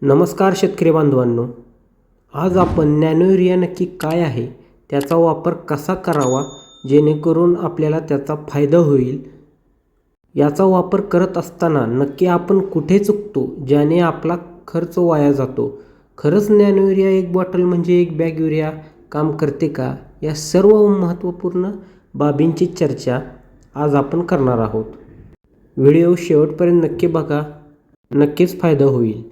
नमस्कार शेतकरी बांधवांनो, आज आपण नॅनो युरिया नक्की काय आहे, त्याचा वापर कसा करावा जेणेकरून आपल्याला त्याचा फायदा होईल, याचा वापर करत असताना नक्की आपण कुठे चुकतो ज्याने आपला खर्च वाया जातो. खरंच नॅनो युरिया एक बॉटल म्हणजे एक बॅग युरिया काम करते का, या सर्व महत्त्वपूर्ण बाबींची चर्चा आज आपण करणार आहोत. व्हिडिओ शेवटपर्यंत नक्की बघा, नक्कीच फायदा होईल.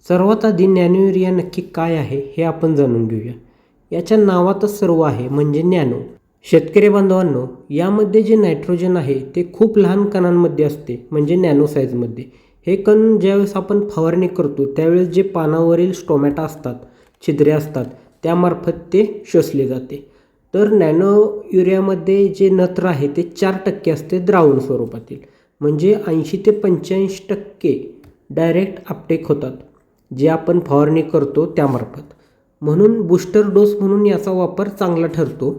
सर्वात आधी नॅनो युरिया नक्की काय आहे हे आपण जाणून घेऊया. याच्या नावातच सर्व आहे म्हणजे नॅनो. शेतकरी बांधवांनो, यामध्ये जे नायट्रोजन आहे ते खूप लहान कणांमध्ये असते म्हणजे नॅनो साईजमध्ये. हे कण ज्यावेळेस आपण फवारणी करतो त्यावेळेस जे पानावरील स्टोमॅटा असतात, छिद्रे असतात, त्यामार्फत ते शोषले जाते. तर नॅनो युरियामध्ये जे नत्र आहे ते 4% असते द्रावण स्वरूपातील, म्हणजे 80 ते 85% डायरेक्ट अपटेक होतात जे आपण फवारणी करतो त्यामार्फत. म्हणून बूस्टर डोस म्हणून याचा वापर चांगला ठरतो.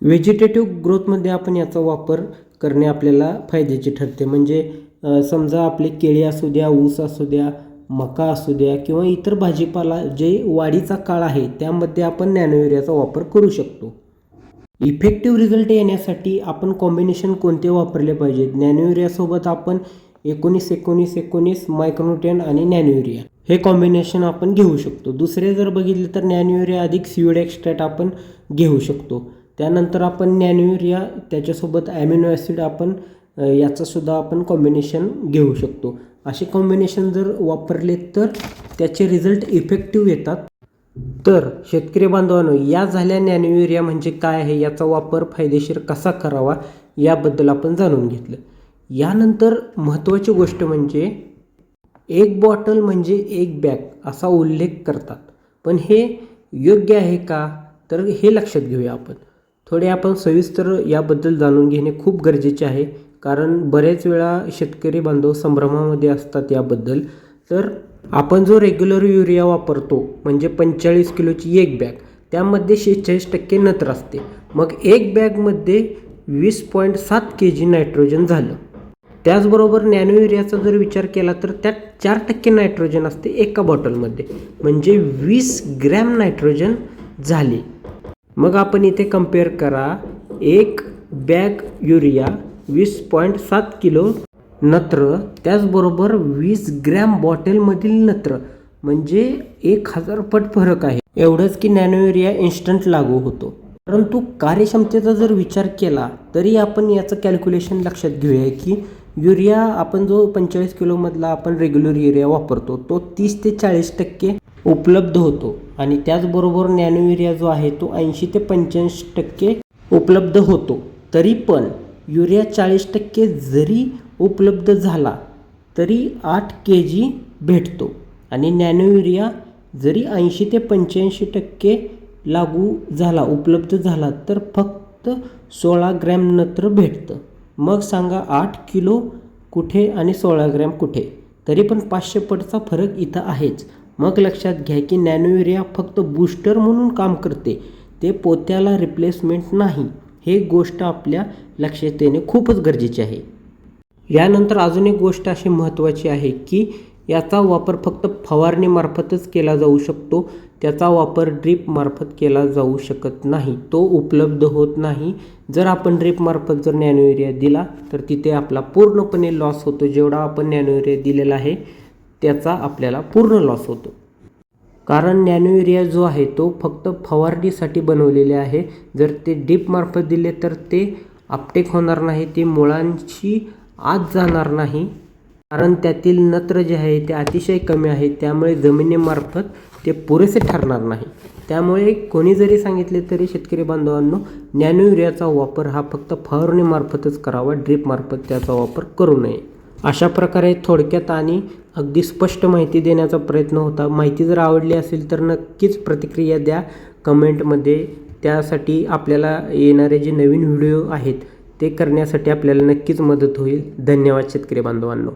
व्हेजिटेटिव्ह ग्रोथमध्ये आपण याचा वापर करणे आपल्याला फायद्याचे ठरते. म्हणजे समजा आपले केळी असू द्या, ऊस असू द्या, मका असू द्या किंवा इतर भाजीपाला जे वाढीचा काळ आहे त्यामध्ये आपण नॅनो युरियाचा वापर करू शकतो. इफेक्टिव्ह रिझल्ट येण्यासाठी आपण कॉम्बिनेशन कोणते वापरले पाहिजेत? नॅनो युरियासोबत आपण 19-19-19 मायक्रोन्यूट्रिएंट आणि नॅनो युरिया हे कॉम्बिनेशन आपण घेऊ शकतो. दुसरे जर बघितले तर नॅनो युरिया अधिक सीविड एक्स्ट्रॅक्ट आपण घेऊ शकतो. त्यानंतर आपण नॅनो युरिया त्याच्यासोबत ॲमिनो ॲसिड आपण याचंसुद्धा आपण कॉम्बिनेशन घेऊ शकतो. असे कॉम्बिनेशन जर वापरले तर त्याचे रिझल्ट इफेक्टिव्ह येतात. तर शेतकरी बांधवांनो, या झाल्या नॅनो युरिया म्हणजे काय आहे, याचा वापर फायदेशीर कसा करावा याबद्दल आपण जाणून घेतलं. यानंतर महत्त्वाची गोष्ट म्हणजे एक बॉटल म्हणजे एक बॅग असा उल्लेख करतात, पण हे योग्य आहे का, तर हे लक्षात घेऊया आपण. थोडे आपण सविस्तर याबद्दल जाणून घेणे खूप गरजेचे आहे, कारण बरेच वेळा शेतकरी बांधव संभ्रमामध्ये असतात याबद्दल. तर आपण जो रेग्युलर युरिया वापरतो म्हणजे 45 किलोची एक बॅग, त्यामध्ये 46% नत्र असते. मग एक बॅगमध्ये 20.7 kg नायट्रोजन झालं. त्याचबरोबर नॅनो युरियाचा जर विचार केला तर त्यात 4% नायट्रोजन असते एका बॉटलमध्ये, म्हणजे 20 ग्रॅम नायट्रोजन झाले. मग आपण इथे कम्पेअर करा, एक बॅग युरिया 20.7 किलो नत्र, त्याचबरोबर 20 ग्रॅम बॉटलमधील नत्र, म्हणजे 1000 पट फरक आहे. एवढंच की नॅनो युरिया इन्स्टंट लागू होतो. परंतु कार्यक्षमतेचा जर विचार केला तरी आपण याचं कॅल्क्युलेशन लक्षात घेऊया की युरिया आपण जो 45 किलोमधला आपण रेग्युलर युरिया वापरतो तो 30 ते 40% उपलब्ध होतो, आणि त्याचबरोबर नॅनो युरिया जो आहे तो 80 ते 85% उपलब्ध होतो. तरी पण युरिया 40% जरी उपलब्ध झाला तरी 8 kg भेटतो, आणि नॅनो युरिया जरी 80 ते 85% लागू झाला, उपलब्ध झाला, तर फक्त 16 ग्रॅम नत्र भेटतं. मग सांगा 8 किलो कुठे आणि 16 ग्रॅम कुठे? तरी पण 500 पटचा फरक इथं आहेच. मग लक्षात घ्या की नॅनो युरिया फक्त बूस्टर म्हणून काम करते, ते पोत्याला रिप्लेसमेंट नाही. हे गोष्ट आपल्या लक्षात येणे खूपच गरजेचे आहे. यानंतर अजून एक गोष्ट अशी महत्त्वाची आहे की याचा वापर फक्त फवारणीमार्फतच केला जाऊ शकतो. त्याचा वापर ड्रीपमार्फत केला जाऊ शकत नाही, तो उपलब्ध होत नाही. जर आपण ड्रीपमार्फत जर नॅनो युरिया दिला तर तिथे आपला पूर्णपणे लॉस होतो. जेवढा आपण नॅनो युरिया दिलेला आहे त्याचा आपल्याला पूर्ण लॉस होतो, कारण नॅनो युरिया जो आहे तो फक्त फवारणीसाठी बनवलेले आहे. जर ते ड्रीपमार्फत दिले तर ते अपटेक होणार नाही, ते मुळांशी आत जाणार नाही, कारण त्यातील नत्र जे आहे ते अतिशय कमी आहे. त्यामुळे जमिनीमार्फत ते पुरेसे ठरणार नाही. त्यामुळे कोणी जरी सांगितले तरी शेतकरी बांधवांनो, नॅनो युरियाचा वापर हा फक्त फवारणीमार्फतच करावा, ड्रीपमार्फत त्याचा वापर करू नये. अशा प्रकारे थोडक्यात आणि अगदी स्पष्ट माहिती देण्याचा प्रयत्न होता. माहिती जर आवडली असेल तर नक्कीच प्रतिक्रिया द्या कमेंटमध्ये. त्यासाठी आपल्याला येणारे जे नवीन व्हिडिओ आहेत ते करण्यासाठी आपल्याला नक्कीच मदत होईल. धन्यवाद शेतकरी बांधवांनो.